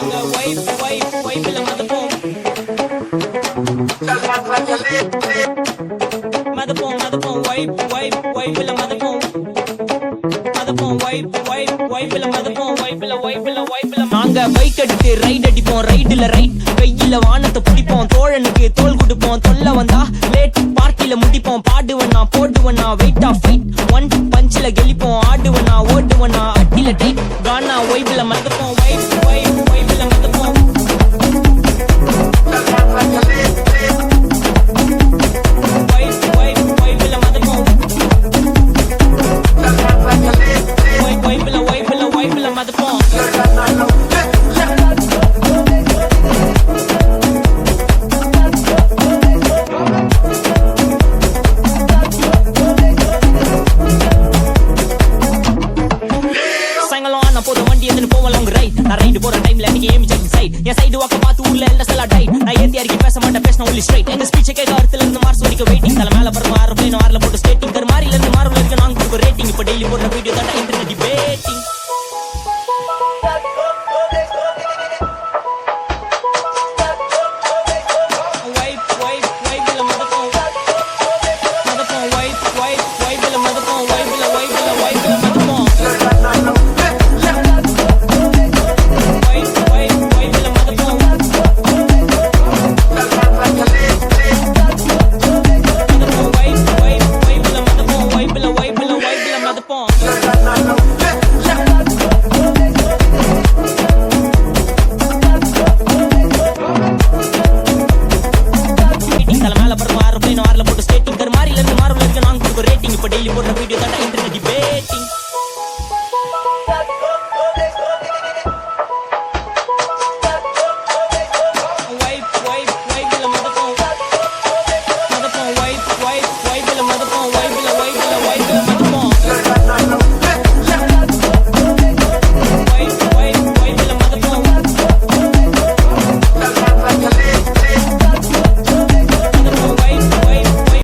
நாங்க வைப்ல மதப்போம் வைப்ல மதப்போம் நாங்க பைக் எடுத்து ரைட் அடிப்போம் ரைடுல ரைட் கையில வானத்தை பிடிப்போம் தோழனுக்கு தோல் கொடுப்போம் தொல்ல வந்தா லேட் பார்ட்டில முடிப்போம் பாடுவனா போடுவனா வெயிட் ஆஃப் ஃபைட் ஒன் பஞ்சில கெளிப்போம் ஆடுவனா ஓடுவனா அட்டில டைட் கானா வைப்ல மதப்போம் வைப்ல மதப்போம் என் சைடு வாக்க பார்த்து ஊர்ல எல்லாம் செல்லா டைட் நான் ஏத்தி அறிக்கை பேச மாட்டேன் பேசின ஒன்லி ஸ்ட்ரைட் எங்க ஸ்பீச் கேட்க அர்த்தல இருந்து மார்ஸ் வரைக்கும் வெயிட்டிங் தலை மேல பறக்கும் ஆறு பிளேன் ஆறுல போட்டு ஸ்கேட்டிங் மாறில இருந்து மார்வல் இருக்கு நாங்க கொடுக்க ரேட்டிங் இப்ப டெய்லி போடுற வீடியோ தான் இன்டர்நெட்